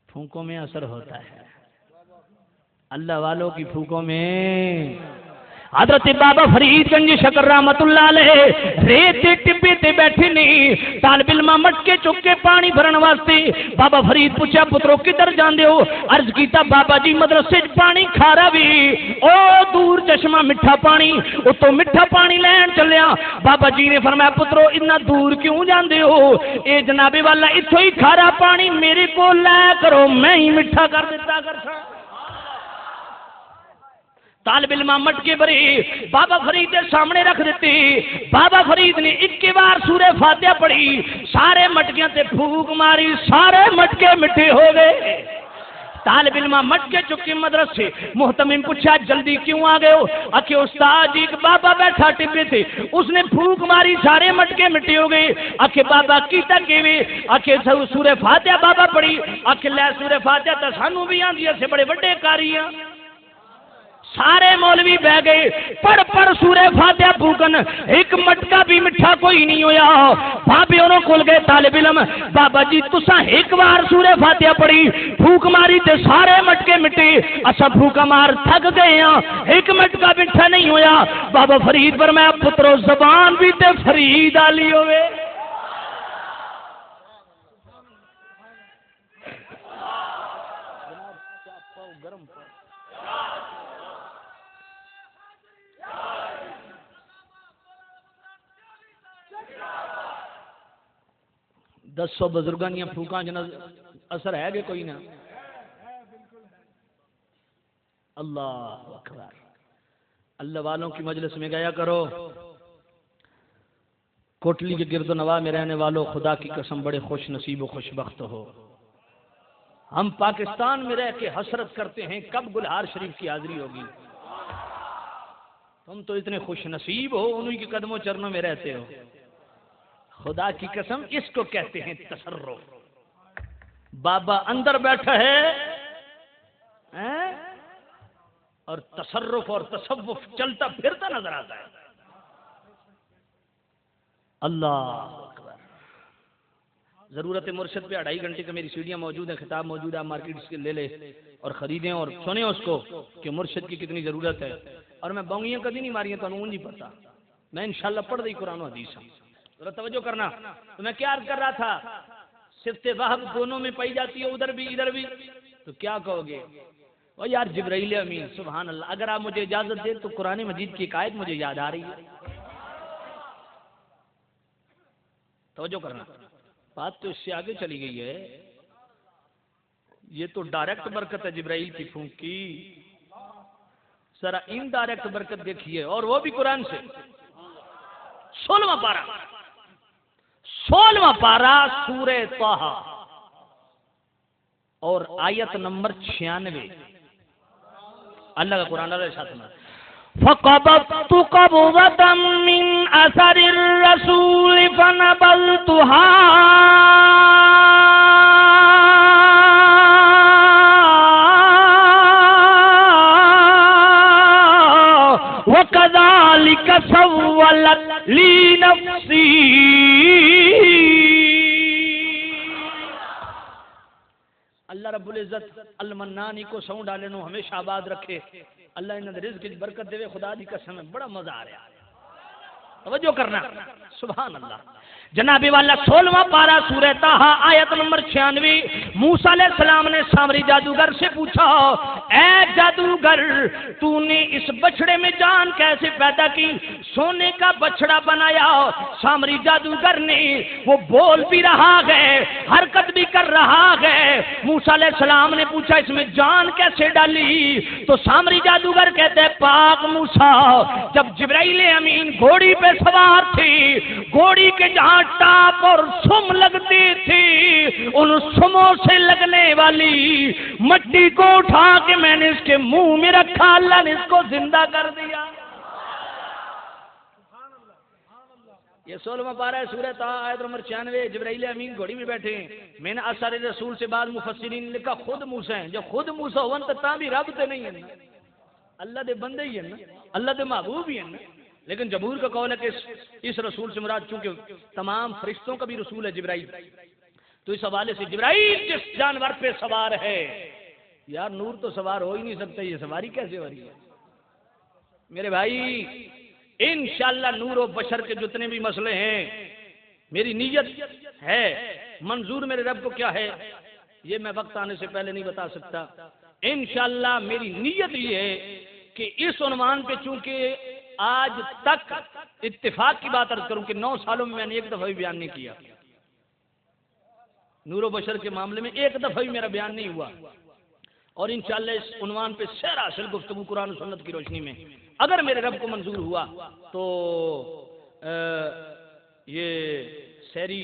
پھونکوں میں اثر ہوتا ہے، اللہ والوں کی پھونکوں میں۔ حضرت بابا فرید گنج شکر رحمت اللہ علیہ ریت دے ٹبے تے بیٹھے نہیں، طالب علم مٹکے چک کے پانی بھرن واسطے بابا فرید پوچھا پترو کدھر جاندے ہو؟ عرض کیتا بابا جی مدرسے پانی کھارا بھی او دور چشمہ میٹھا پانی اتوں میٹھا پانی لین چلیا۔ بابا جی نے فرمایا پترو اتنا دور کیوں جاندے ہو؟ اے جناب والا اتھوں ہی کھارا پانی میرے کو لایا کرو، میں ہی میٹھا کر دیتا کرساں۔ طالب علم مٹکے بھری بابا فرید کے سامنے رکھ دیتی، بابا فرید نے ایک بار سورہ فاتحہ پڑھی، سارے مٹکیاں تے پھونک ماری، سارے مٹکے مٹھے ہو گئے۔ طالب علم مٹکے چکے مدرسے، محتمم پوچھا جلدی کیوں آ گئے ہو؟ آکھے استاد جی ایک بابا بیٹھا ٹبے تھے، اس نے پھونک ماری سارے مٹکے مٹھے ہو گئے۔ آکھے بابا کیتا کیویں؟ آکھے سورہ فاتحہ بابا پڑھی۔ آکھے لے سورہ فاتحہ تے سانوں بھی آندی ہے، بڑے بڑے قاری ہیں۔ سارے مولوی بہ گئے، پڑھ پڑھ سورہ فاتحہ پھونکن، ایک مٹکا بھی میٹھا کوئی نہیں ہویا۔ بابے انہوں کھل گئے طالب علم، بابا جی تساں ایک بار سورہ فاتحہ پڑھی، پھونک ماری تے سارے مٹکے مٹے، اساں پھونکا مار تھک گئے ہاں، ایک مٹکا میٹھا نہیں ہویا۔ بابا فرید فرمایا پترو زبان بھی تے فرید آلی ہوئے۔ دسو بزرگاں دیاں پھوکاں جنہ اثر ہے گے کوئی نہ؟ اللہ اکبر۔ اللہ والوں کی مجلس میں گیا کرو، کوٹلی کے گرد و نواح میں رہنے والوں خدا کی قسم بڑے خوش نصیب و خوش بخت ہو۔ ہم پاکستان میں رہ کے حسرت کرتے ہیں کب گلہار شریف کی حاضری ہوگی۔ تم تو اتنے خوش نصیب ہو، انہی کے قدموں چرنوں میں رہتے ہو۔ خدا کی قسم اس کو کہتے ہیں تصرف۔ بابا اندر بیٹھا ہے اور تصرف اور تصوف چلتا پھرتا نظر آتا ہے۔ اللہ اکبر۔ ضرورت مرشد پہ 2.5 گھنٹے کا میری سیڑھیاں موجود ہیں، خطاب موجود ہے، مارکیٹ سے لے لے اور خریدیں اور سنیں اس کو کہ مرشد کی کتنی ضرورت ہے۔ اور میں بونگیاں کبھی نہیں ماری ہیں، تو انہوں نہیں پتا، میں انشاءاللہ پڑھ رہی قرآن و حدیث ہوں۔ ذرا توجہ کرنا۔ تو میں کیا عرض کر رہا تھا، صفت وہب دونوں میں پائی جاتی ہے، ادھر بھی ادھر بھی، تو کیا کہو گے؟ او یار جبرائیل امین، سبحان اللہ۔ اگر آپ مجھے اجازت دیں تو قرآن مجید کی ایک آیت مجھے یاد آ رہی ہے، توجہ کرنا۔ بات تو اس سے آگے چلی گئی ہے، یہ تو ڈائریکٹ برکت ہے جبرائیل کی پھونک کی، ذرا انڈائریکٹ برکت دیکھیے، اور وہ بھی قرآن سے۔ 16واں پارہ سورہ طہ اور آیت نمبر 96، اللہ کا قرآن علیہ السلام۔ فَقَبَضْتُ قَبْضَةً مِّنْ أَثَرِ الرَّسُولِ فَنَبَذْتُهَا وَكَذَلِكَ سَوَّلَتْ لِي نَفْسِي۔ اللہ رب العزت المنانی کو سون ڈالے نو ہمیشہ آباد رکھے، اللہ انہاں دے رزق وچ برکت دے، خدا دی قسم ہے بڑا مزہ آ رہا ہے۔ توجہ کرنا، سبحان اللہ۔ جناب والا 16واں پارہ سورہ طہ آیت نمبر 96۔ موسیٰ علیہ السلام نے سامری جادوگر سے پوچھا، اے جادوگر تو نے اس بچڑے میں جان کیسے پیدا کی؟ سونے کا بچڑا بنایا۔ سامری جادوگر نے، وہ بول بھی رہا ہے، حرکت بھی کر رہا ہے۔ موسیٰ علیہ السلام نے پوچھا اس میں جان کیسے ڈالی؟ تو سامری جادوگر کہتے ہیں پاک موسیٰ جب جبرائیل امین گھوڑی پہ سوار تھی، گھوڑی کے جہاں ٹاپ اور سم لگتی تھی، ان سموں سے لگنے والی مٹی کو اٹھا کے میں نے اس کے منہ میں رکھا، اللہ نے اس کو زندہ کر دیا۔ یہ 16واں پارہ ہے سورہ طہ آیت نمبر 96۔ جبرائیل امین گھوڑی میں بیٹھے ہیں۔ میں نے اثر رسول سے بعد مفسرین نے لکھا خود موسیٰ ہیں، جو خود موسیٰ ہون تو تاں بھی رب تے نہیں ہے نا، اللہ دے بندے ہی ہیں نا، اللہ دے محبوب ہی ہیں نا۔ لیکن جمہور کا قول ہے کہ اس رسول سے مراد چونکہ تمام فرشتوں کا بھی رسول ہے جبرائیل، تو اس حوالے سے جبرائیل جس جانور پہ سوار ہے، یار نور تو سوار ہو ہی نہیں سکتا، یہ سواری کیسے ہو رہی ہے؟ میرے بھائی انشاءاللہ نور و بشر کے جتنے بھی مسئلے ہیں، میری نیت ہے، منظور میرے رب کو کیا ہے یہ میں وقت آنے سے پہلے نہیں بتا سکتا۔ انشاءاللہ میری نیت یہ ہے کہ اس عنوان پہ چونکہ آج تک اتفاق کی بات عرض کروں کہ 9 سالوں میں نے ایک دفعہ بھی بیان نہیں کیا، نور و بشر کے معاملے میں ایک دفعہ بھی میرا بیان نہیں ہوا، اور انشاءاللہ اس عنوان پہ سیر حاصل گفتگو قرآن و سنت کی روشنی میں اگر میرے رب کو منظور ہوا تو یہ سیری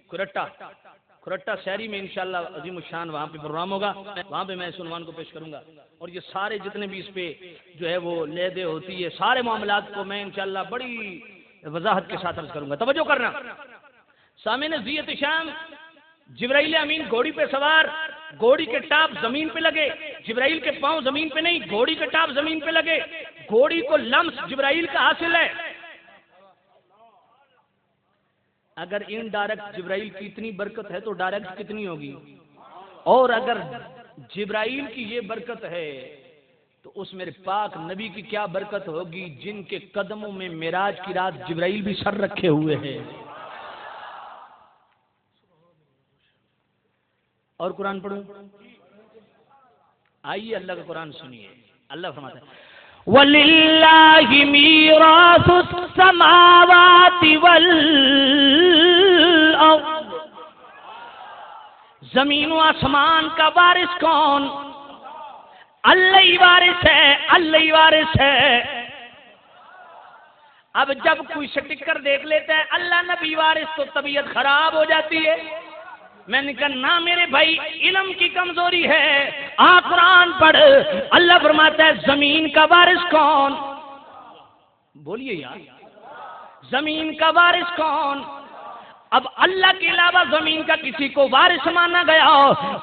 کھرٹا سیری میں انشاءاللہ عظیم الشان وہاں پہ پروگرام ہوگا، وہاں پہ میں اس عنوان کو پیش کروں گا، اور یہ سارے جتنے بھی اس پہ جو ہے وہ لے دے ہوتی ہے سارے معاملات کو میں انشاءاللہ بڑی وضاحت کے ساتھ عرض کروں گا۔ توجہ کرنا سامعین زیت شام، جبرائیل امین گھوڑی پہ سوار، گھوڑی کے ٹاپ زمین پہ لگے، جبرائیل کے پاؤں زمین پہ نہیں، گھوڑی کے ٹاپ زمین پہ لگے، گھوڑی کو لمس جبرائیل کا حاصل ہے۔ اگر ان ڈائریکٹ جبرائیل کی اتنی برکت ہے تو ڈائریکٹ کتنی ہوگی؟ اور اگر جبرائیل کی یہ برکت ہے تو اس میرے پاک نبی کی کیا برکت ہوگی جن کے قدموں میں معراج کی رات جبرائیل بھی سر رکھے ہوئے ہیں۔ اور قرآن پڑھوں؟ آئیے اللہ کا قرآن سنیے، اللہ فرماتا ہے وَلِلَّهِ مِيرَاثُ السَّمَاوَاتِ وَالْأَرْضِ، زمین و آسمان کا وارث کون؟ اللہ ہی وارث ہے، اللہ ہی وارث ہے۔ اب جب کوئی سٹکر دیکھ لیتا ہے اللہ نبی وارث تو طبیعت خراب ہو جاتی ہے۔ میں نے کہا نہ میرے بھائی، علم کی کمزوری ہے، قرآن پڑھ۔ اللہ فرماتا ہے زمین کا وارث کون؟ بولیے یار، زمین کا وارث کون؟ اب اللہ کے علاوہ زمین کا کسی کو وارث مانا گیا،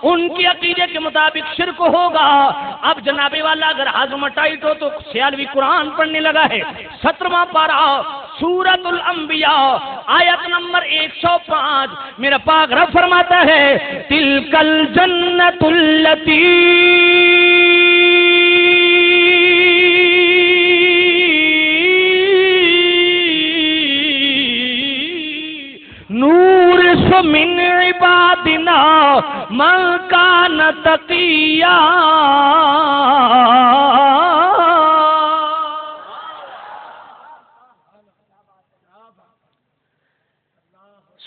ان کے عقیدے کے مطابق شرک ہوگا۔ اب جناب والا اگر ہضم ٹائٹ ہو تو سیالوی قرآن پڑھنے لگا ہے، 17واں پارہ سورۃ الانبیاء آیت نمبر 105، میرا پاک رب فرماتا ہے تلک الجنۃ التی نورث من عبادنا من کان تقیا۔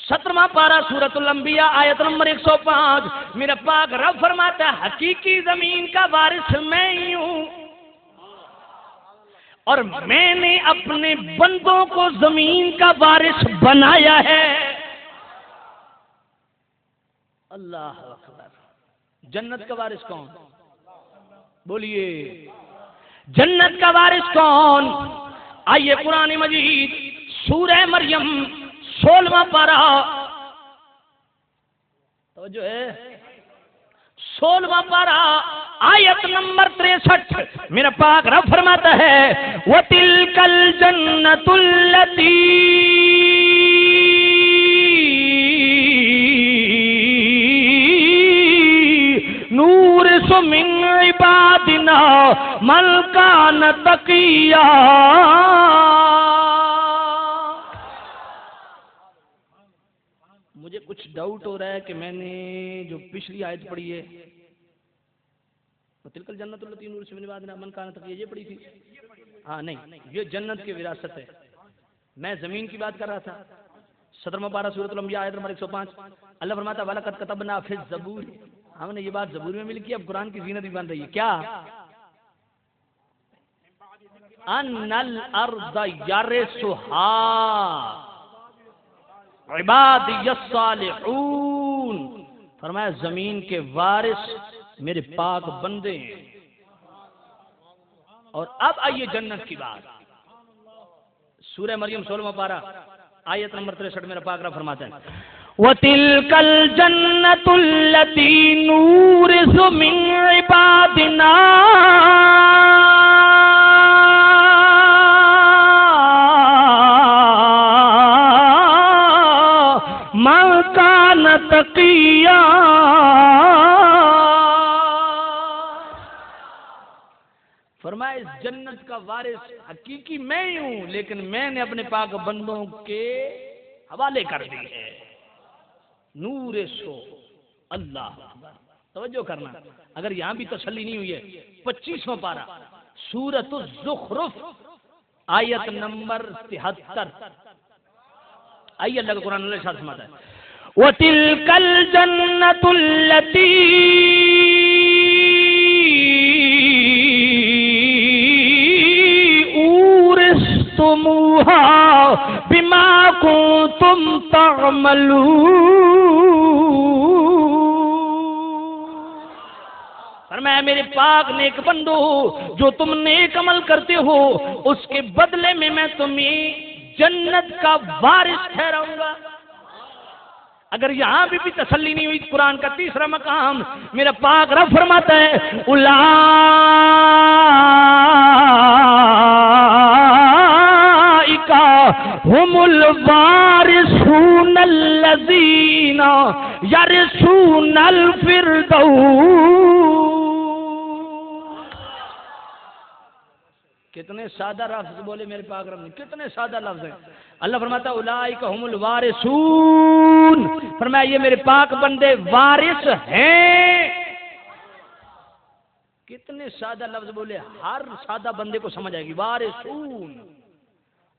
17واں پارہ سورۃ الانبیاء آیت نمبر 105، میرا پاک رب فرماتا ہے حقیقی زمین کا وارث میں ہی ہوں، اور میں نے اپنے بندوں کو زمین کا وارث بنایا ہے۔ اللہ اکبر۔ جنت کا وارث کون؟ بولیے، جنت کا وارث کون؟ آئیے قرآن مجید سورہ مریم 16واں پارہ، توجہ ہے، 16واں پارہ آیت نمبر 63، میرا پاک رب فرماتا ہے وَتِلْكَ الْجَنَّةُ الَّتِي نُورِثُ مِنْ عِبَادِنَا مَنْ كَانَ تَقِيًّا۔ مجھے کچھ ڈاؤٹ ہو رہا ہے کہ میں نے جو پچھلی آیت پڑھی ہے تلک الجنت التی نورث من عبادنا من کان تقیا، یہ پڑھی تھی؟ ہاں نہیں، یہ جنت کی وراثت ہے، میں زمین کی بات کر رہا تھا۔ 17واں پارہ سورۃ الانبیاء آیت نمبر 105، اللہ فرماتا ہے وَلَقَدْ كَتَبْنَا فِي الزَّبُورِ، ہم نے یہ بات زبور میں بھی لکھی، اب قرآن کی زینت بھی بن رہی ہے۔ کیا؟ أَنَّ الْأَرْضَ يَرِثُهَا عبادی الصالحون، فرمایا زمین کے وارث میرے پاک بندے ہیں۔ اور اب آئیے جنت کی بات، سورہ مریم 16واں پارہ آیت نمبر 63، میرا پاک رب فرماتا ہے وَتِلْكَ الْجَنَّةُ الَّتِي نُورِثُ مِنْ عِبَادِنَا من کان تقی فرمایا اس جنت کا وارث حقیقی میں ہی ہوں، لیکن میں نے اپنے پاک بندوں کے حوالے کر دی ہے۔ نور سو اللہ اکبر، توجہ کرنا، اگر یہاں بھی تسلی نہیں ہوئی ہے 25واں پارہ سورۃ الزخرف آیت نمبر 73، آئیے اللہ کا قرآن اللہ ارشاد فرماتا ہے وَتِلْكَ الْجَنَّةُ الَّتِي أُورِثْتُمُوهَا بِمَا كُنتُمْ تَعْمَلُونَ۔ فرمایا میرے پاک نیک بندو، جو تم نیک عمل کرتے ہو اس کے بدلے میں تمہیں جنت کا وارث ٹھہراؤں گا۔ اگر یہاں بھی تسلی نہیں ہوئی، قرآن کا تیسرا مقام میرا پاک رب فرماتا ہے اولئک هم الوارثون الذین یرثون الفردوس۔ کتنے سادہ لفظ بولے میرے پاک رب نے، کتنے سادہ لفظ ہیں۔ اللہ فرماتا ہے اولئک هم الوارثون، فرمایا یہ میرے پاک بندے وارث ہیں۔ کتنے سادہ لفظ بولے، ہر سادہ بندے کو سمجھ آئے گی۔ وارثون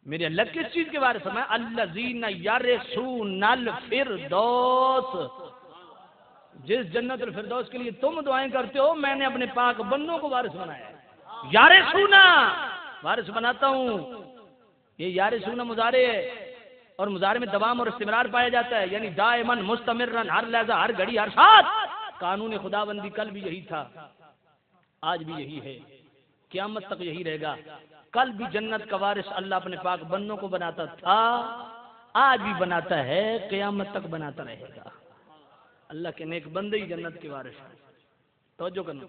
میرے اللہ کس چیز کے وارث ہیں؟ الذین یرثون الفردوس، جس جنت الفردوس کے لیے تم دعائیں کرتے ہو میں نے اپنے پاک بندوں کو وارث بنایا ہے۔ یارثونا وارث بناتا ہوں، یہ یارثونا مضارع ہے، اور مضارع میں دوام اور استمرار پایا جاتا ہے، یعنی دائماً مستمرن، ہر لحظہ ہر گھڑی ہر ساتھ۔ قانون خداوندی کل بھی یہی تھا، آج بھی یہی ہے، قیامت تک یہی رہے گا۔ کل بھی جنت کا وارث اللہ اپنے پاک بندوں کو بناتا تھا، آج بھی بناتا ہے، قیامت تک بناتا رہے گا۔ اللہ کے نیک بندے ہی جنت کے وارث ہیں۔ توجہ کرنا،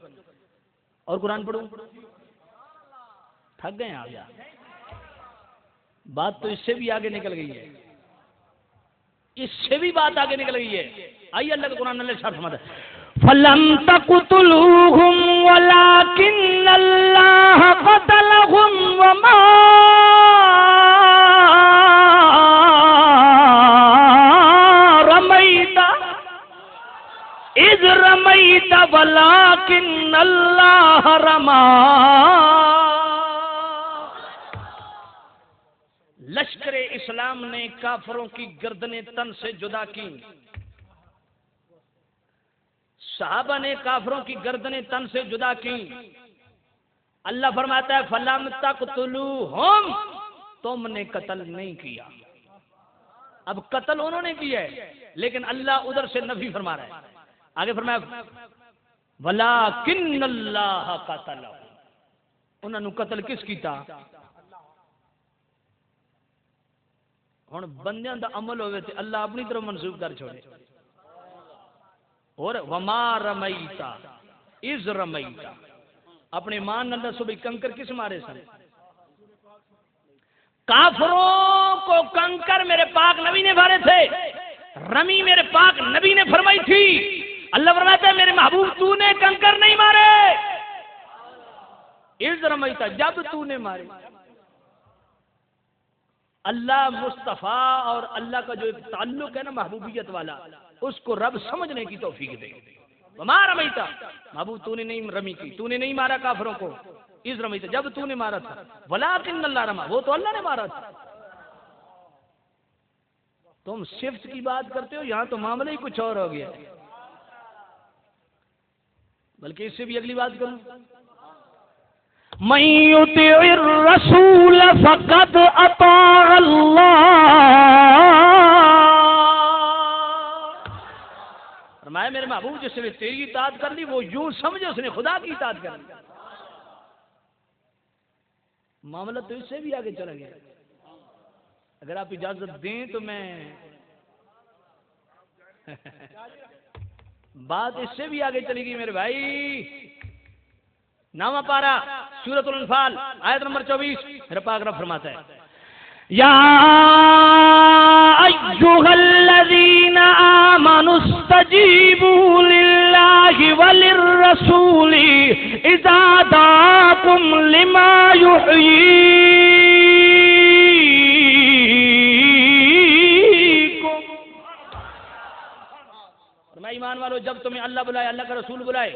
اور قرآن پڑھوں، تھک گئے ہیں آپ یار، بات تو اس سے بھی آگے نکل گئی ہے، اس سے بھی بات آگے نکل گئی ہے۔ آئیے اللہ کا قرآن اللہ ارشاد فرماتا ہے فَلَمْ تَقْتُلُوهُمْ وَلَكِنَّ اللَّهَ قَتَلَهُمْ وَمَا رَمَيْتَ إِذْ رَمَيْتَ وَلَكِنَّ اللَّهَ رَمَى۔ لشکر اسلام نے کافروں کی گردنیں تن سے جدا کی، صحابہ نے کافروں کی گردنیں تن سے جدا کی۔ اللہ فرماتا ہے فَلَمْ تَقْتُلُوهُمْ، تم نے قتل نہیں کیا۔ اب قتل انہوں نے کیا ہے، لیکن اللہ ادھر سے نفی فرما رہا ہے۔ آگے فرمایا وَلَكِنَّ اللَّهَ قَتَلَهُمْ، انہوں نے قتل کس کیتا؟ ہن بندیاں دا عمل ہوئے تھے اللہ اپنی طرف منسوب کر چھوڑے، اور وما رمیتا اذ رمیتا، اپنے مان اللہ صبح کنکر کس مارے سن؟ کافروں کو کنکر میرے پاک نبی نے مارے تھے، رمی میرے پاک نبی نے فرمائی تھی۔ اللہ فرماتا ہے میرے محبوب تو نے کنکر نہیں مارے، اذ رمیتا جب تو نے مارے۔ اللہ مصطفیٰ اور اللہ کا جو ایک تعلق ہے نا محبوبیت والا، اس کو رب سمجھنے کی توفیق دے۔ وما رمیتا، محبوب تو نے نہیں رمی کی، تو نے نہیں مارا کافروں کو، اذ رمیتا جب تو نے مارا تھا، ولکن اللہ رما، وہ تو اللہ نے مارا تھا۔ تم صفت کی بات کرتے ہو، یہاں تو معاملہ ہی کچھ اور ہو گیا، بلکہ اس سے بھی اگلی بات کروں مَن يُطِعِ الرَّسُولَ فَقَدْ أَطَاعَ اللَّهَ۔ فرمایا میرے محبوب جس نے تیری اطاعت کر لی وہ یوں سمجھے اس نے خدا کی اطاعت کر لی۔ معاملہ تو اس سے بھی آگے چلا گیا، اگر آپ اجازت دیں تو میں بات اس سے بھی آگے چلے گی میرے بھائی۔ نامہ پارا سورۃ الانفال آیت نمبر 24 میرا پاک رب فرماتا ہے یا ایھا الذین آمنوا استجیبوا للہ وللرسول اذا دعاکم دعاكم لما يحييكم. فرمایا ایمان والو جب تمہیں اللہ بلائے، اللہ کا رسول بلائے،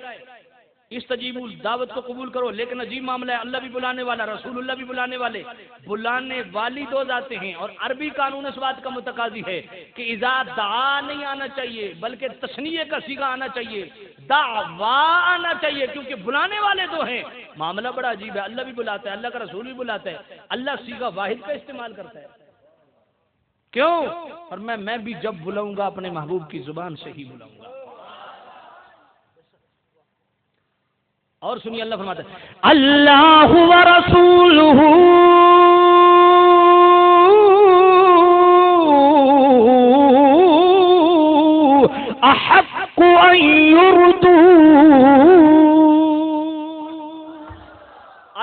استجیبوا دعوت کو قبول کرو. لیکن عجیب معاملہ ہے، اللہ بھی بلانے والا، رسول اللہ بھی بلانے والے. بلانے والی دو ذاتیں ہیں، اور عربی قانون اس بات کا متقاضی ہے کہ اذا دعا نہیں آنا چاہیے بلکہ تثنیہ کا صیغہ آنا چاہیے، دعوا آنا چاہیے، کیونکہ بلانے والے دو ہیں. معاملہ بڑا عجیب ہے، اللہ بھی بلاتا ہے، اللہ کا رسول بھی بلاتا ہے، اللہ صیغہ واحد کا استعمال کرتا ہے. کیوں؟ اور میں بھی جب بلاؤں گا اپنے محبوب کی زبان سے ہی بلاؤں گا. اور سنیے اللہ فرماتا ہے اللہ ورسولہ احق ان یردوہ.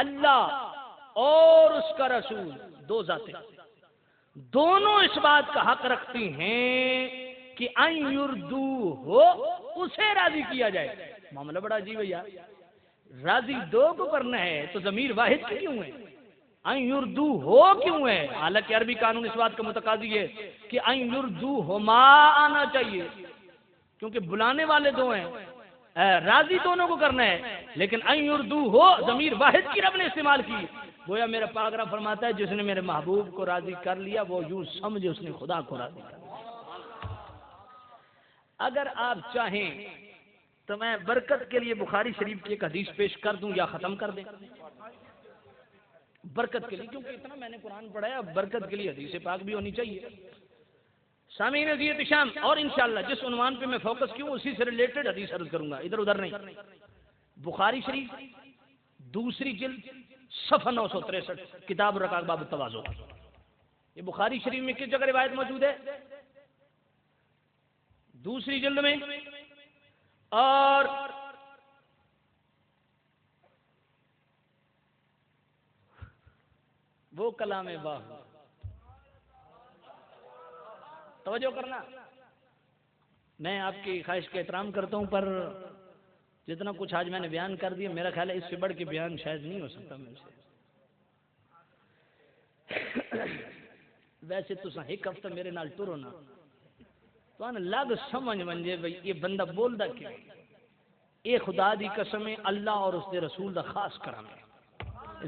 اللہ اور اس کا رسول دو ذاتیں دونوں اس بات کا حق رکھتی ہیں کہ ان یردوہ اسے راضی کیا جائے. معاملہ بڑا عجیب ہے یار، راضی دو کو کرنا ہے تو ضمیر واحد کیوں ہے؟ ان یردو ہو کیوں ہے؟ حالانکہ عربی قانون اس بات کا متقاضی ہے کہ ان یردو ہما آنا چاہیے، کیونکہ بلانے والے دو ہیں، راضی دونوں کو کرنا ہے. لیکن ان یردو ہو ضمیر واحد کی رب نے استعمال کی. گویا میرا پاراگراف فرماتا ہے جس نے میرے محبوب کو راضی کر لیا وہ یوں سمجھے اس نے خدا کو راضی کر لیا. اگر آپ چاہیں تو میں برکت کے لیے بخاری شریف کی ایک حدیث پیش کر دوں یا ختم کر دیں برکت کے لیے، کیونکہ اتنا میں نے قرآن پڑھا ہے، اب برکت کے لیے حدیث پاک بھی ہونی چاہیے. سامعین عزیز شام، اور انشاءاللہ جس عنوان پہ میں فوکس کیوں اسی سے ریلیٹڈ حدیث عرض کروں گا، ادھر ادھر نہیں. بخاری شریف دوسری جلد صفحہ 963 کتاب الرقاق باب التواضع. یہ بخاری شریف میں کس جگہ روایت موجود ہے؟ دوسری جلد میں. اور وہ کلام باہ توجہ کرنا. میں آپ کی خواہش کا احترام کرتا ہوں، پر جتنا کچھ آج میں نے بیان کر دیا میرا خیال ہے اس سے بڑھ کے بیان شاید نہیں ہو سکتا مجھ سے. ویسے تو ایک ہفتہ میرے نال ٹرو نا تو لگ سمجھ منجے بھئی یہ بندہ بولدا کیا ہے. یہ خدا دی قسم ہے اللہ اور اس دے رسول دا خاص کرم ہے.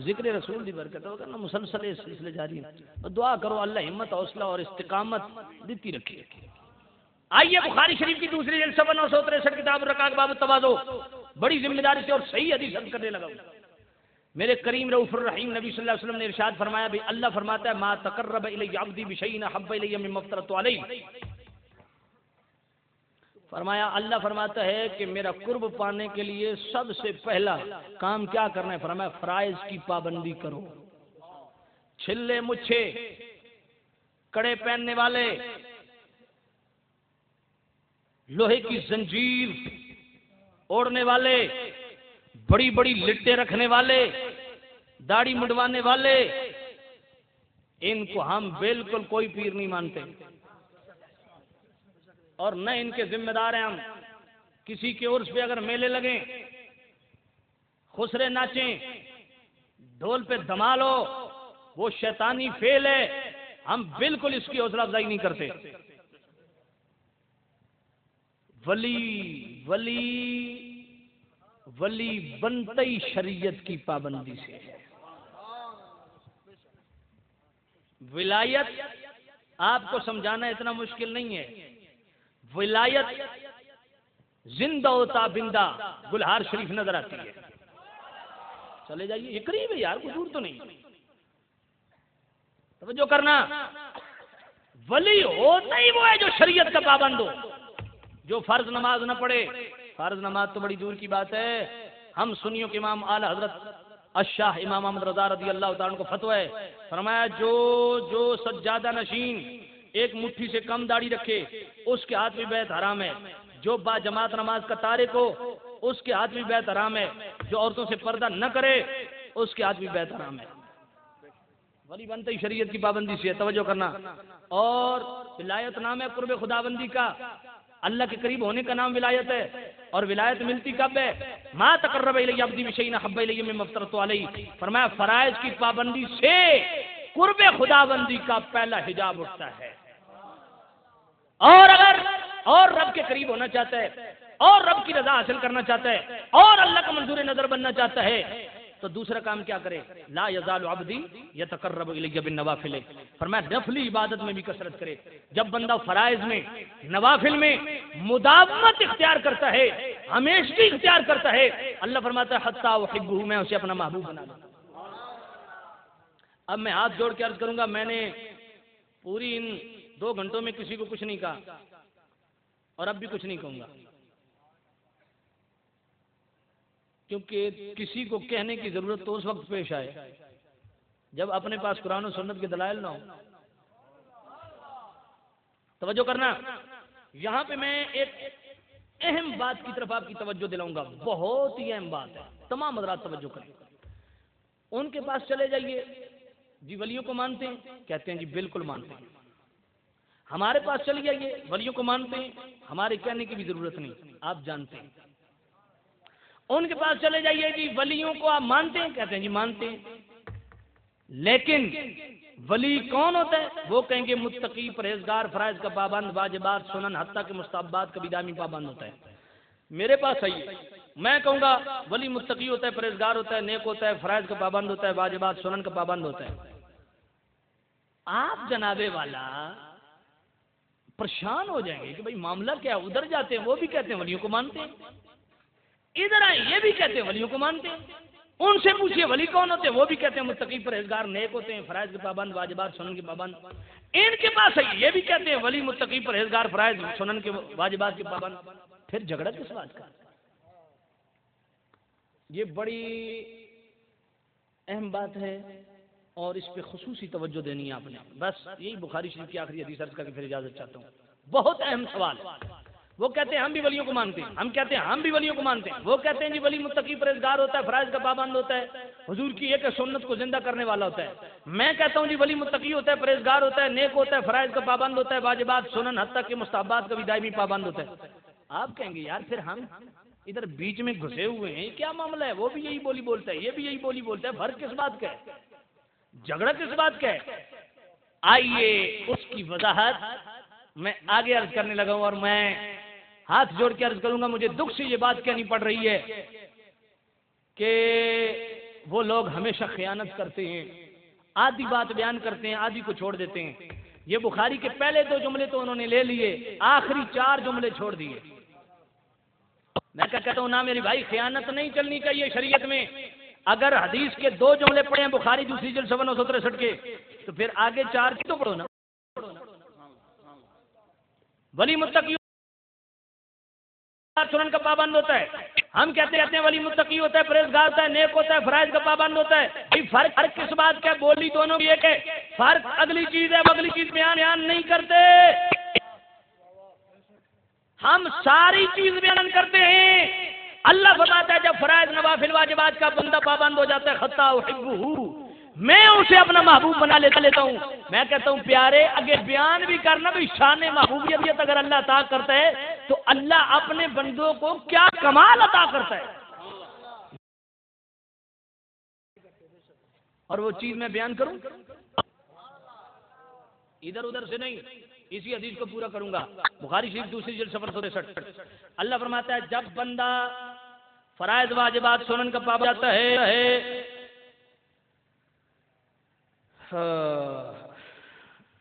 ذکر رسول دی برکت ہے نا، مسلسل اس سلسلے جاری ہے. اور دعا کرو اللہ ہمت حوصلہ اور استقامت دیتی رکھے. آئیے بخاری شریف کی دوسری جلد صفحہ 963 کتاب الرقاق باب التواضع. بڑی ذمہ داری سے اور صحیح حدیث عرض کرنے لگا ہوں. میرے کریم رؤوف الرحیم نبی صلی اللہ علیہ وسلم نے ارشاد فرمایا بھی اللہ فرماتا ہے ما تقرب الی عبدی بشیء احب الی مما افترضت علیہ. فرمایا اللہ فرماتا ہے کہ میرا قرب پانے کے لیے سب سے پہلا کام کیا کرنا ہے؟ فرمایا فرائض کی پابندی کرو. چھلے مچھے کڑے پہننے والے، لوہے کی زنجیر اوڑھنے والے، بڑی بڑی لٹیں رکھنے والے، داڑھی مڈوانے والے، ان کو ہم بالکل کوئی پیر نہیں مانتے اور نہ ان کے ذمہ دار ہیں ہم. کسی کے عرس پہ اگر میلے لگیں، خسرے ناچیں، ڈھول پہ دھمال ہو، وہ شیطانی فعل ہے، ہم بالکل اس کی حوصلہ افزائی نہیں کرتے. ولی بنتے ہی شریعت کی پابندی سے ہے. ولایت آپ کو سمجھانا اتنا مشکل نہیں ہے. ولایت زندہ و تابندہ گلہار شریف نظر آتی ہے. چلے جائیے، یہ قریب ہے یار، کوئی دور تو نہیں. توجہ کرنا، ولی ہوتا ہی وہ ہے جو شریعت کا پابند ہو، جو فرض نماز نہ پڑھے. فرض نماز تو بڑی دور کی بات ہے. ہم سنیوں کے امام اعلی حضرت الشاہ امام احمد رضا رضی اللہ تعالیٰ عنہ کو فتویٰ ہے، فرمایا جو سجادہ نشین ایک مٹھی سے کم داڑھی رکھے اس کے ہاتھ میں بیعت حرام ہے. جو با جماعت نماز کا تارک ہو اس کے ہاتھ میں بیعت حرام ہے. جو عورتوں سے پردہ نہ کرے اس کے ہاتھ میں بیعت حرام ہے. ولی بنتے ہی شریعت کی پابندی سے. توجہ کرنا. اور ولایت نام ہے قرب خداوندی کا، اللہ کے قریب ہونے کا نام ولایت ہے. اور ولایت ملتی کب ہے؟ ما تقرب الی عبدی بشیء احب الی مما افترضت علیہ، فرمایا فرائض کی پابندی سے قرب خداوندی کا پہلا حجاب اٹھتا ہے، اور اگر اور رب کے قریب ہونا چاہتا ہے اور رب کی رضا حاصل کرنا چاہتا ہے اور اللہ کا منظور نظر بننا چاہتا ہے تو دوسرا کام کیا کرے؟ لا یزال عبدی یتقرب الی بالنوافل، فرمایا نفلی عبادت میں بھی کثرت کرے۔ جب بندہ فرائض میں نوافل میں مداومت اختیار کرتا ہے، ہمیشگی اختیار کرتا ہے، اللہ فرماتا ہے حتی احبہ، میں اسے اپنا محبوب بنا لوں۔ اب میں ہاتھ جوڑ کے عرض کروں گا، میں نے پوری ان 2 گھنٹوں میں کسی کو کچھ نہیں کہا اور اب بھی کچھ نہیں کہوں گا، کیونکہ کسی کو کہنے کی ضرورت تو اس وقت پیش آئے جب اپنے پاس قرآن و سنت کے دلائل نہ ہو۔ توجہ کرنا، یہاں پہ میں ایک اہم بات کی طرف آپ کی توجہ دلاؤں گا، بہت ہی اہم بات ہے، تمام حضرات توجہ کریں۔ ان کے پاس چلے جائیے، جی ولیوں کو مانتے ہیں؟ کہتے ہیں جی بالکل مانتے ہیں۔ ہمارے پاس چلے جائیے، ولیوں کو مانتے ہیں، ہمارے کہنے کی بھی ضرورت نہیں، آپ جانتے ہیں۔ ان کے پاس چلے جائیے، جی ولیوں کو آپ مانتے ہیں؟ کہتے ہیں جی مانتے ہیں، لیکن ولی کون ہوتا ہے؟ وہ کہیں گے متقی، پرہیزگار، فرائض کا پابند، واجبات، سنن، حتیٰ کہ مستحبات کا بھی دائمی پابند ہوتا ہے۔ میرے پاس آئیے، میں کہوں گا ولی متقی ہوتا ہے، پرہیزگار ہوتا ہے، نیک ہوتا ہے، فرائض کا پابند ہوتا ہے، واجبات سنن کا پابند ہوتا ہے۔ آپ جناب والا پریشان ہو جائیں گے کہ بھئی معاملہ کیا، ادھر جاتے ہیں وہ بھی کہتے ہیں ولیوں کو مانتے ہیں، ادھر آئے یہ بھی کہتے ہیں ولیوں کو مانتے ہیں، ان سے پوچھئے ولی کون ہوتے ہیں؟ وہ بھی کہتے ہیں متقی، پرہیزگار، نیک ہوتے ہیں، فرائض کے پابند، واجبات سنن کے پابند۔ ان کے پاس آئیے، یہ بھی کہتے ہیں ولی متقی، پرہیزگار، فرائض سنن کے واجبات کے پابند۔ پھر جھگڑا کس بات کا؟ یہ بڑی اہم بات ہے اور اس پہ خصوصی توجہ دینی ہے آپ نے۔ بس یہی بخاری شریف کی آخری حدیث عرض کر کے پھر اجازت چاہتا ہوں۔ بہت اہم سوال۔ وہ کہتے ہیں ہم بھی ولیوں کو مانتے ہیں، ہم کہتے ہیں ہم بھی ولیوں کو مانتے ہیں۔ وہ کہتے ہیں جی ولی متقی، پرہیزگار ہوتا ہے، فرائض کا پابند ہوتا ہے، حضور کی ایک سنت کو زندہ کرنے والا ہوتا ہے۔ میں کہتا ہوں جی ولی متقی ہوتا ہے، پرہیزگار ہوتا ہے، نیک ہوتا ہے، فرائض کا پابند ہوتا ہے، واجبات سنن حتیٰ کہ مستحبات کا بھی دائمی پابند ہوتا ہے۔ آپ کہیں گے یار پھر ہم ادھر بیچ میں گھسے ہوئے ہیں، کیا معاملہ ہے؟ وہ بھی یہی بولی بولتا ہے، یہ بھی یہی بولی بولتا ہے، فرق کس بات کا ہے؟ جھگڑا کس بات کا ہے؟ آئیے اس کی وضاحت میں آگے عرض کرنے لگا ہوں، اور میں ہاتھ جوڑ کے عرض کروں گا، مجھے دکھ سے یہ بات کہنی پڑ رہی ہے کہ وہ لوگ ہمیشہ خیانت کرتے ہیں، آدھی بات بیان کرتے ہیں، آدھی کو چھوڑ دیتے ہیں۔ یہ بخاری کے پہلے 2 جملے تو انہوں نے لے لیے، آخری 4 جملے چھوڑ دیے۔ میں کہتا ہوں نا میری بھائی، خیانت نہیں چلنی چاہیے شریعت میں۔ اگر حدیث کے 2 جملے پڑھے ہیں بخاری دوسری جلد 963 کے، تو پھر آگے 4 کی تو پڑھو نا۔ ولی متقی سنن کا پابند ہوتا ہے، ہم کہتے ہیں ولی متقی ہوتا ہے، پرہیزگار ہوتا ہے، نیک ہوتا ہے، فرائض کا پابند ہوتا ہے۔ فرق کس بات کا؟ بولی دونوں کی ایک ہے، فرق اگلی چیز ہے، اگلی چیز بیان نہیں کرتے۔ ہم ساری چیز بیان کرتے ہیں۔ اللہ فرماتا ہے جب فرائض، نوافل، واجبات کا بندہ پابند ہو جاتا ہے، خطا احبہ، میں اسے اپنا محبوب بنا لیتا ہوں۔ میں کہتا ہوں پیارے، اگر بیان بھی کرنا بھی شان محبوبیت اگر اللہ عطا کرتا ہے تو اللہ اپنے بندوں کو کیا کمال عطا کرتا ہے، اور وہ چیز میں بیان کروں، ادھر ادھر سے نہیں، اسی حدیث کو پورا کروں گا۔ بخاری شریف دوسری جلد 963، اللہ فرماتا ہے جب بندہ فرائض، واجبات، سنن کا پابند جاتا ہے،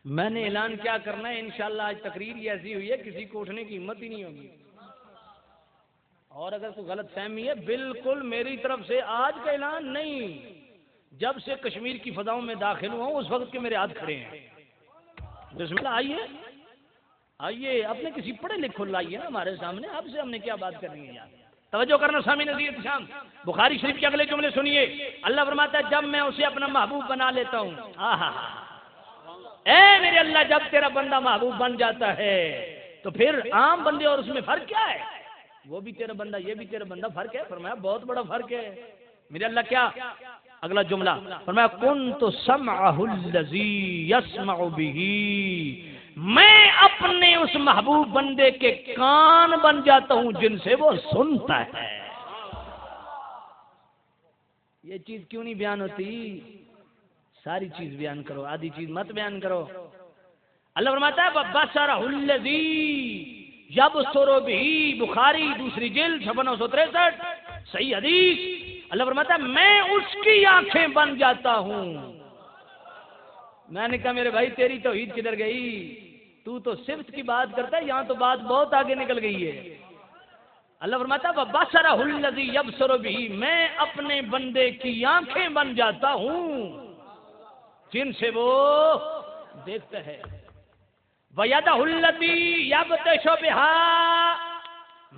میں نے اعلان کیا کرنا ہے، انشاءاللہ آج تقریر ہی ایسی ہوئی ہے کسی کو اٹھنے کی ہمت ہی نہیں ہوگی، اور اگر کوئی غلط فہمی ہے بالکل میری طرف سے آج کا اعلان نہیں، جب سے کشمیر کی فضاؤں میں داخل ہوا ہوں اس وقت کے میرے ہاتھ کھڑے ہیں۔ بسم اللہ، آئیے اپنے کسی پڑھے لکھے لائیے نا ہمارے سامنے، آپ سے ہم نے کیا بات کرنی ہے یار۔ توجہ کرنا سامعین عزیز شام، بخاری شریف کے اگلے جملے سنیے، اللہ فرماتا ہے جب میں اسے اپنا محبوب بنا لیتا ہوں، اے میرے اللہ، جب تیرا بندہ محبوب بن جاتا ہے تو پھر عام بندے اور اس میں فرق کیا ہے؟ وہ بھی تیرا بندہ، یہ بھی تیرا بندہ، فرق ہے؟ فرمایا بہت بڑا فرق ہے میرے اللہ۔ کیا؟ اگلا جملہ فرمایا کنت سمعہ الذی یسمع بہ، میں اپنے اس محبوب بندے کے کان بن جاتا ہوں جن سے وہ سنتا ہے۔ یہ چیز کیوں نہیں بیان ہوتی؟ ساری چیز بیان کرو، آدھی چیز مت بیان کرو۔ اللہ فرماتا ہے بَبَصَرَهُ الَّذِي يَبْصُرُ بِهِ، بخاری دوسری جلد 963 صحیح حدیث۔ اللہ فرماتا ہے میں اس کی آنکھیں بن جاتا ہوں۔ میں نے کہا میرے بھائی تیری توحید کدھر گئی؟ تو صفت کی بات کرتا ہے، یہاں تو بات بہت آگے نکل گئی ہے۔ اللہ فرماتا ہے بَبَصَرَهُ الَّذِي يَبْصُرُ بِهِ، میں اپنے بندے کی آنکھیں بن جاتا ہوں جن سے وہ دیکھتا ہے۔ وَيَدَهُ الَّتِي يَبْطِشُ بِهَا،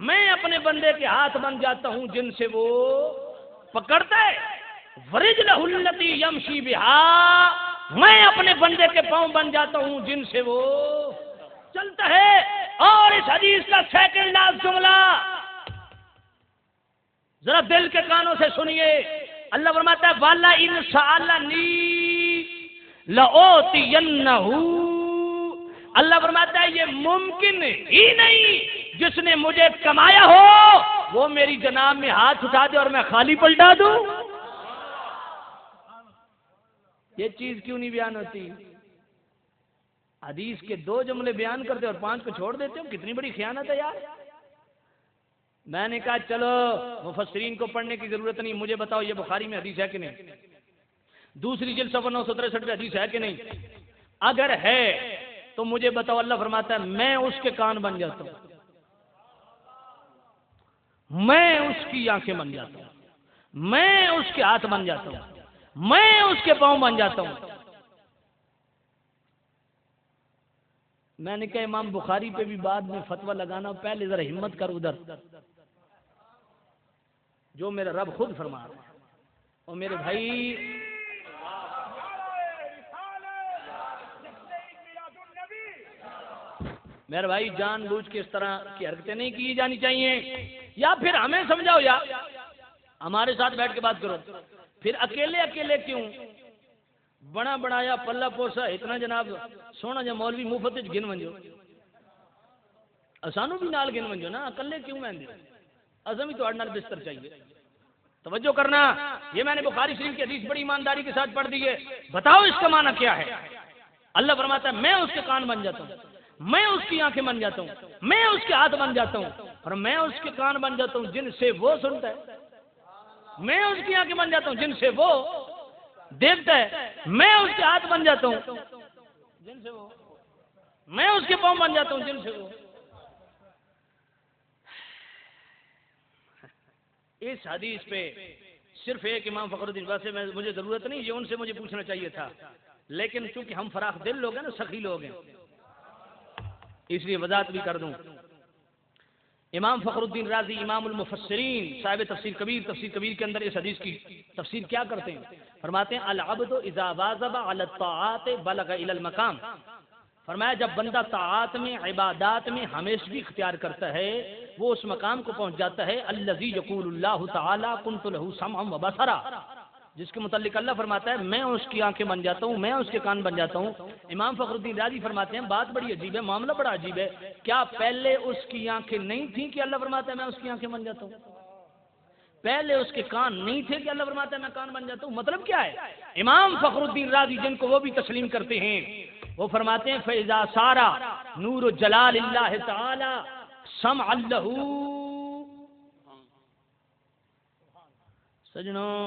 میں اپنے بندے کے ہاتھ بن جاتا ہوں جن سے وہ پکڑتا ہے۔ وَرِجْلَهُ الَّتِي يَمْشِي بِهَا، میں اپنے بندے کے پاؤں بن جاتا ہوں جن سے وہ چلتا ہے۔ اور اس حدیث کا سیکنڈ لاسٹ جملہ ذرا دل کے کانوں سے سنیے۔ اللہ فرماتا ہے وَلَئِنْ سَأَلَنِي لَأُعْطِيَنَّهُ، اللہ فرماتا ہے یہ ممکن ہی نہیں جس نے مجھے کمایا ہو وہ میری جناب میں ہاتھ اٹھا دے اور میں خالی پلٹا دوں۔ یہ چیز کیوں نہیں بیان ہوتی؟ حدیث کے 2 جملے بیان کرتے اور 5 کو چھوڑ دیتے ہو، کتنی بڑی خیانت ہے یار۔ میں نے کہا چلو مفسرین کو پڑھنے کی ضرورت نہیں، مجھے بتاؤ یہ بخاری میں حدیث ہے کہ نہیں؟ دوسری جلد 963 میں حدیث ہے کہ نہیں؟ اگر ہے تو مجھے بتاؤ۔ اللہ فرماتا ہے میں اس کے کان بن جاتا ہوں، میں اس کی آنکھیں بن جاتا ہوں، میں اس کے ہاتھ بن جاتا ہوں، میں اس کے پاؤں بن جاتا ہوں۔ میں نے کہا امام بخاری پہ بھی بعد میں فتویٰ لگانا، پہلے ذرا ہمت کر ادھر جو میرا رب خود فرما رہا ہے۔ اور میرے بھائی میرے بھائی جان بوجھ کے اس طرح کی حرکتیں نہیں کی جانی چاہیے، یا پھر ہمیں سمجھاؤ یا ہمارے ساتھ بیٹھ کے بات کرو۔ پھر اکیلے اکیلے کیوں بڑا بڑایا پلہ پوسا اتنا جناب سونا جا مولوی مفت گن ونجو اسانو بھی نال گن ونجو نا، اکلے کیوں میں ازم بھی تو نال بستر چاہیے۔ توجہ کرنا، یہ میں نے بخاری شریف کی حدیث بڑی ایمانداری کے ساتھ پڑھ دی ہے۔ بتاؤ اس کا معنی کیا ہے؟ اللہ فرماتا ہے میں اس کے کان بن جاتا ہوں، میں اس کی آنکھیں بن جاتا ہوں، میں اس کے ہاتھ بن جاتا ہوں، اور میں اس کے کان بن جاتا ہوں جن سے وہ سنتا ہے، میں اس کی آنکھیں بن جاتا ہوں جن سے وہ دیکھتا ہے، میں اس کے ہاتھ بن جاتا ہوں جن سے وہ، میں اس کے پاؤں بن جاتا ہوں جن سے وہ۔ اس حدیث پہ صرف ایک امام فخر الدین، ویسے مجھے ضرورت نہیں، یہ ان سے مجھے پوچھنا چاہیے تھا، لیکن چونکہ ہم فراخ دل لوگ ہیں نا، سخی لوگ ہیں، اس لیے وضاحت بھی کر دوں۔ امام فخر الدین رازی امام المفسرین صاحب تفسیر کبیر کے اندر اس حدیث کی تفسیر کیا کرتے ہیں؟ فرماتے ہیں العبد اذا واظب علی الطاعات بلغ الی المقام، فرمایا جب بندہ طاعات میں عبادات میں ہمیشگی اختیار کرتا ہے وہ اس مقام کو پہنچ جاتا ہے الذی یقول اللہ تعالی کنت له سمعا وبصرا، جس کے متعلق اللہ فرماتا ہے میں اس کی آنکھیں بن جاتا ہوں، میں اس کے کان بن جاتا ہوں۔ امام فخر الدین رازی فرماتے ہیں بات بڑی عجیب ہے، معاملہ بڑا عجیب ہے، کیا پہلے اس کی آنکھیں نہیں تھیں کہ اللہ فرماتا ہے میں اس کی آنکھیں بن جاتا ہوں؟ پہلے اس کے کان نہیں تھے کہ اللہ فرماتا ہے میں کان بن جاتا ہوں؟ مطلب کیا ہے؟ امام فخر الدین رازی جن کو وہ بھی تسلیم کرتے ہیں، وہ فرماتے ہیں فَإِذَا سَارَ نُورُ جَلَالِ اللَّهِ تَعَالَى سَمْعًا لَهُ۔ سجنوں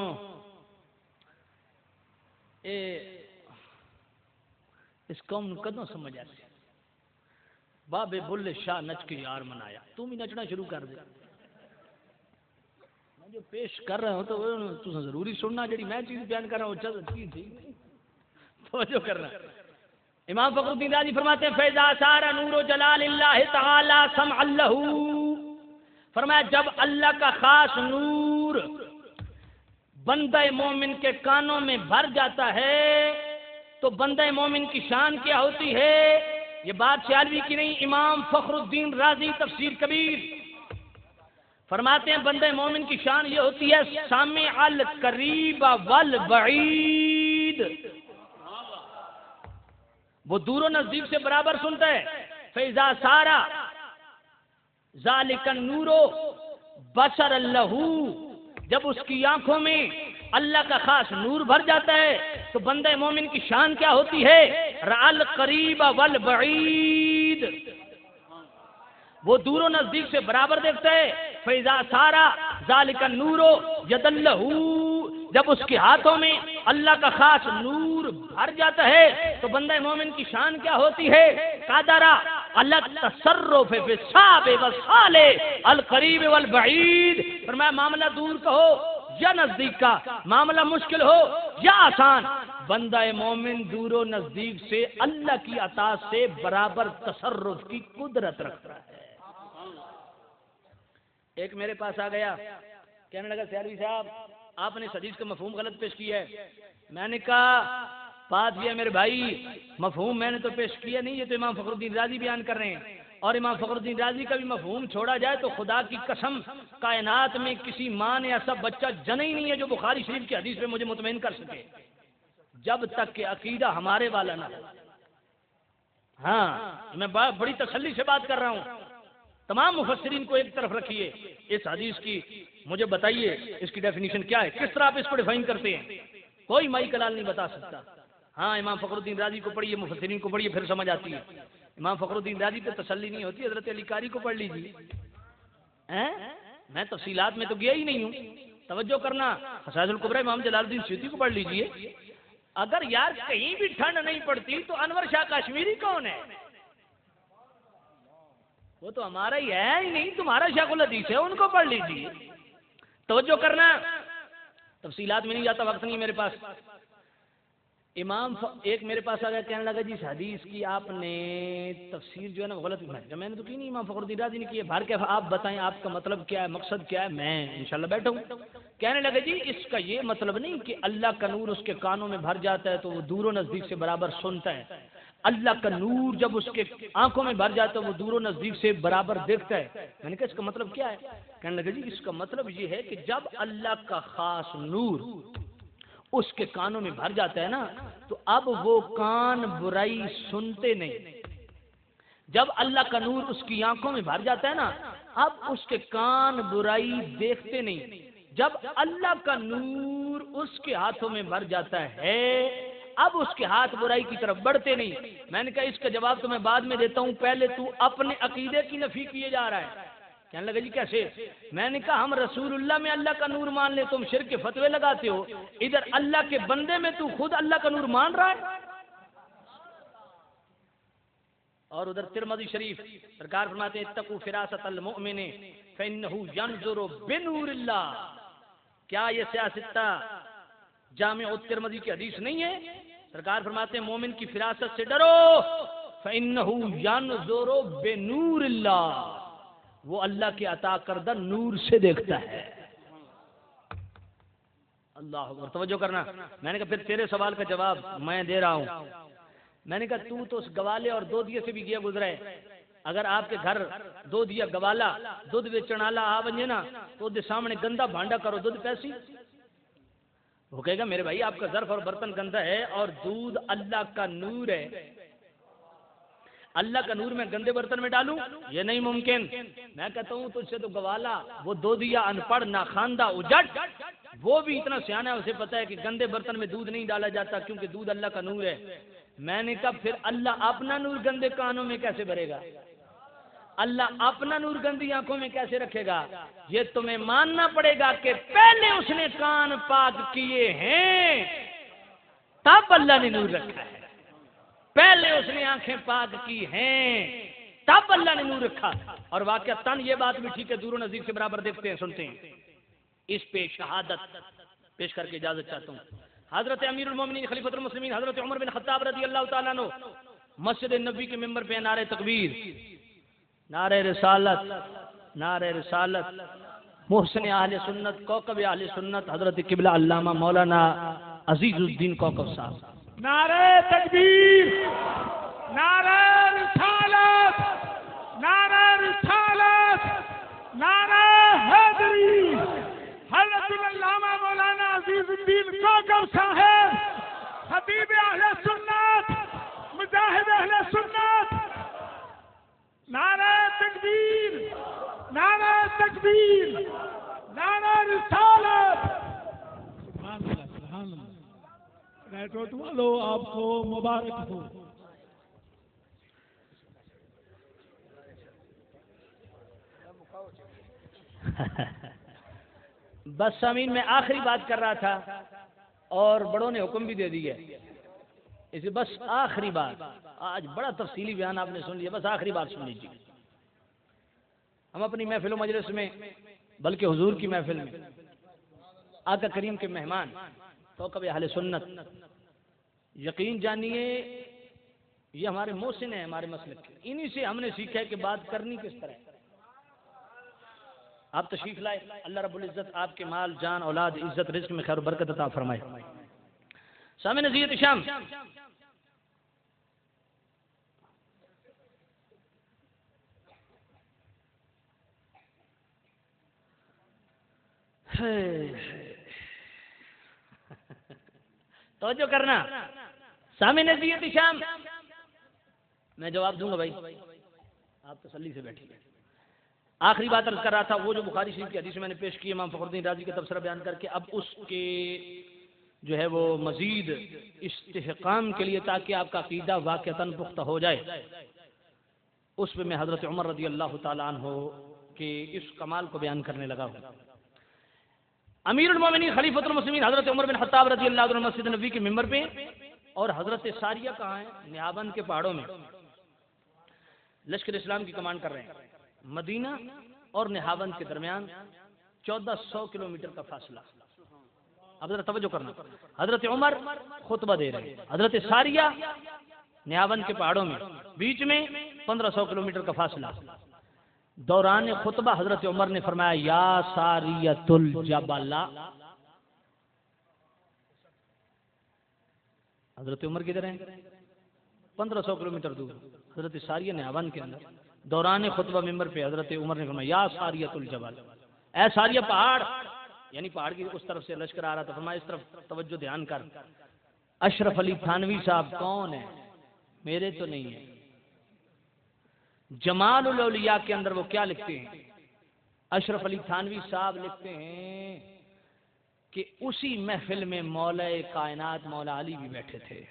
اس قوم کدوں سمجھ آتی؟ بابے بلے شاہ نچ کے یار منایا، تم بھی نچنا شروع کر دے۔ میں جو پیش کر رہا ہوں تو ضروری سننا، جڑی میں چیز بیان کر رہا ہوں ٹھیک توجہ کرنا۔ امام فخر الدین رازی فرماتے ہیں فَإِذَا سَارَ نُورُ جَلَالِ اللَّهِ تَعَالَى سَمْعًا لَهُ، فرمایا جب اللہ کا خاص نور بندہ مومن کے کانوں میں بھر جاتا ہے تو بندہ مومن کی شان کیا ہوتی ہے؟ یہ بات سیالوی کی نہیں، امام فخر الدین رازی تفسیر کبیر فرماتے ہیں بندہ مومن کی شان یہ ہوتی ہے سامع القریب والبعید، وہ دور و نزدیک سے برابر سنتا ہے۔ فَإِذَا سَارَ ذَلِكَ النُّورُ بَصَرًا لَهُ، جب اس کی آنکھوں میں اللہ کا خاص نور بھر جاتا ہے تو بندہ مومن کی شان کیا ہوتی ہے؟ رأل قریب والبعید، وہ دور و نزدیک سے برابر دیکھتا ہے. فیضا سارا ذالک النور یدلہ، جب اس کے ہاتھوں میں اللہ کا خاص نور بھر جاتا ہے تو بندہ مومن کی شان کیا ہوتی ہے؟ قادرہ اللہ تصرف فی الصعب والصالح القریب والبعید. فرمایا معاملہ دور کا ہو یا نزدیک کا، معاملہ مشکل ہو یا آسان، بندہ مومن دور و نزدیک سے اللہ کی عطا سے برابر تصرف کی قدرت رکھتا ہے. ایک میرے پاس آ گیا، کہنے لگا سیالوی صاحب آپ نے اس حدیث کا مفہوم غلط پیش کیا ہے. میں نے کہا بات یہ ہے میرے بھائی، مفہوم میں نے تو پیش کیا نہیں، یہ تو امام فخر الدین رازی بیان کر رہے ہیں، اور امام فخر الدین رازی کا بھی مفہوم چھوڑا جائے تو خدا کی قسم کائنات میں کسی ماں نے ایسا بچہ جنا ہی نہیں ہے جو بخاری شریف کی حدیث پہ مجھے مطمئن کر سکے، جب تک کہ عقیدہ ہمارے والا نہ ہو. ہاں میں بڑی تسلی سے بات کر رہا ہوں. تمام مفسرین کو ایک طرف رکھیے، اس حدیث کی مجھے بتائیے اس کی ڈیفینیشن کیا ہے، کس طرح آپ اس کو ڈیفائن کرتے ہیں، کوئی مائی کلال نہیں بتا سکتا. ہاں امام فخر الدین رازی کو پڑھیے، مفسرین کو پڑھیے، پھر سمجھ آتی ہے. امام فخر الدین رازی پہ تسلی نہیں ہوتی، حضرت علی قاری کو پڑھ لیجیے. میں تفصیلات میں تو گیا ہی نہیں ہوں، توجہ کرنا. خصائص الکبریٰ امام جلال الدین سیوطی کو پڑھ لیجیے. اگر یار کہیں بھی ٹھنڈ نہیں پڑتی تو انور شاہ کشمیری کون ہے؟ وہ تو ہمارا ہی ہے ہی نہیں، تمہارا شیخ الحدیث ہے، ان کو پڑھ لیجیے. توجہ کرنا، تفصیلات میں نہیں جاتا، وقت نہیں میرے پاس. ایک میرے پاس آ گیا، کہنے لگا جی اس حدیث کی آپ نے تفسیر جو ہے نا غلط. میں نے تو کی نہیں، امام فخر الدین رازی نے کی ہے. بھر کے آپ بتائیں آپ کا مطلب کیا ہے، مقصد کیا ہے، میں انشاءاللہ بیٹھا ہوں. کہنے لگے جی اس کا یہ مطلب نہیں کہ اللہ کا نور اس کے کانوں میں بھر جاتا ہے تو وہ دور و نزدیک سے برابر سنتا ہے. اللہ کا نور جب اس کے آنکھوں میں بھر جاتا ہے وہ دور و نزدیک سے برابر دیکھتا ہے. میں نے کہا اس کا مطلب کیا ہے؟ کہنے لگے جی اس کا مطلب یہ ہے کہ جب اللہ کا خاص نور اس کے کانوں میں بھر جاتا ہے نا تو اب وہ کان برائی سنتے نہیں. جب اللہ کا نور اس کی آنکھوں میں بھر جاتا ہے نا اب اس کے کان برائی دیکھتے نہیں. جب اللہ کا نور اس کے ہاتھوں میں بھر جاتا ہے اب اس کے ہاتھ برائی کی طرف بڑھتے نہیں. میں نے کہا اس کا جواب تو میں بعد میں دیتا ہوں، پہلے تو اپنے عقیدے کی نفی کیے جا رہا ہے. کہنے لگا جی کیسے؟ میں نے کہا ہم رسول اللہ میں اللہ کا نور مان لیں، تم شرک کے فتوے لگاتے ہو. ادھر اللہ کے بندے میں تو خود اللہ کا نور مان رہا ہے. اور ادھر ترمذی شریف سرکار فرماتے ہیں اتقوا فراست المؤمن فانه ينظر بنور اللہ. کیا یہ سیاستہ جامع الترمذی کی حدیث نہیں ہے؟ سرکار فرماتے ہیں مومن کی فراست سے ڈرو، فانه ينظر بنور اللہ، وہ اللہ کے عطا کردہ نور سے دیکھتا ہے. اللہ اکبر. توجہ کرنا. میں نے کہا پھر تیرے سوال کا جواب میں دے رہا ہوں. میں نے کہا تو اس گوالے اور دودھیے سے بھی گیا گزرا ہے. اگر آپ کے گھر دودھیا گوالا دودھ بیچن والا آ بنے نا تو دے سامنے گندا بھانڈا کرو دودھ پیسی، وہ کہے گا میرے بھائی آپ کا ظرف اور برتن گندا ہے اور دودھ اللہ کا نور ہے، اللہ کا نور میں گندے برتن میں ڈالوں؟ یہ نہیں ممکن. میں کہتا ہوں تجھ سے تو گوالا، وہ دودھیا ان پڑھ ناخواندہ اجٹ، وہ بھی اتنا سیانا ہے، اسے پتا ہے کہ گندے برتن میں دودھ نہیں ڈالا جاتا کیونکہ دودھ اللہ کا نور ہے. میں نے کہا پھر اللہ اپنا نور گندے کانوں میں کیسے بھرے گا؟ اللہ اپنا نور گندی آنکھوں میں کیسے رکھے گا؟ یہ تمہیں ماننا پڑے گا کہ پہلے اس نے کان پاک کیے ہیں تب اللہ نے نور رکھا ہے. پہلے اس نے آنکھیں پاک کی ہیں تب اللہ نے نور رکھا. اور واقعتاً یہ بات بھی ٹھیک ہے، دور و نزدیک سے برابر دیکھتے ہیں سنتے ہیں. اس پہ شہادت پیش کر کے اجازت چاہتا ہوں. حضرت امیر المومنین خلیفۃ المسلمین حضرت عمر بن خطاب رضی اللہ تعالیٰ عنہ مسجد نبوی کے ممبر پہ نعرہ تکبیر، نعرہ رسالت، نعرہ رسالت، محسن اہل سنت، کوکب اہل سنت حضرت قبلہ علامہ مولانا عزیز الدین کوکب صاحب. نعرہ تکبیر، نعرہ رسالت، نعرہ رسالت، نعرہ حیدری. حضرت علامہ مولانا عزیز الدین کوکب صاحب خطیب اہل سنت، مجاہد اہل سنت. نعرہ تکبیر، نعرہ تکبیر، نعرہ رسالت. چوٹ والوں آپ کو مبارک ہو. بس سامعین میں آخری بات کر رہا تھا اور بڑوں نے حکم بھی دے دیا اسے، بس آخری بات. آج بڑا تفصیلی بیان آپ نے سن لیا، بس آخری بات سن لیجیے. ہم اپنی محفل و مجلس میں بلکہ حضور کی محفل میں آقا کریم کے مہمان کوکب اہل سنت، یقین جانیے یہ ہمارے محسن ہیں، ہمارے مسلک کے. انہی سے ہم نے سیکھا ہے کہ بات کرنی کس طرح ہے. آپ تشریف لائے، اللہ رب العزت آپ کے مال جان اولاد عزت رزق میں خیر و برکت عطا فرمائے. سامع نزیت شام، توجہ کرنا. سامع نزیت شام، میں جواب دوں گا بھائی، آپ تسلی سے بیٹھیے. آخری بات عرض کر رہا تھا، وہ جو بخاری شریف کی حدیث میں نے پیش کی امام فخر الدین رازی کا تبصرہ بیان کر کے، اب اس کے جو ہے وہ مزید استحکام کے لیے تاکہ آپ کا عقیدہ واقعتاً پختہ ہو جائے، اس پہ میں حضرت عمر رضی اللہ تعالیٰ عنہ کے اس کمال کو بیان کرنے لگا ہوں. امیر المومنین خلیفۃ المسلمین حضرت عمر بن خطاب رضی اللہ عنہ مسجد نبوی کے ممبر پہ، اور حضرت ساریہ کہاں ہیں؟ نیابند کے پہاڑوں میں لشکر اسلام کی کمانڈ کر رہے ہیں. مدینہ اور نہاوند کے درمیان 1400 کلومیٹر کا فاصلہ. اب ذرا توجہ کرنا، حضرت عمر خطبہ دے رہے ہیں، حضرت ساریہ نیاوند کے پہاڑوں میں، بیچ میں 1500 کلومیٹر کا فاصلہ. دوران خطبہ حضرت عمر نے فرمایا یا ساریۃ الجبل. حضرت عمر کدھر ہیں؟ 1500 کلومیٹر دور حضرت ساریہ نیاوند کے اندر. دوران خطبہ ممبر پہ حضرت عمر نے فرمایا یا ساریۃ الجبل، اے ساریہ پہاڑ، یعنی پہاڑ کی اس طرف سے لشکر آ رہا تھا. فرمایا اس طرف توجہ دھیان کر. اشرف علی تھانوی صاحب کون ہیں؟ میرے تو نہیں ہیں. جمال الاولیاء کے اندر وہ کیا لکھتے ہیں؟ اشرف علی تھانوی صاحب لکھتے ہیں کہ اسی محفل میں مولا کائنات مولا علی بھی بیٹھے تھے.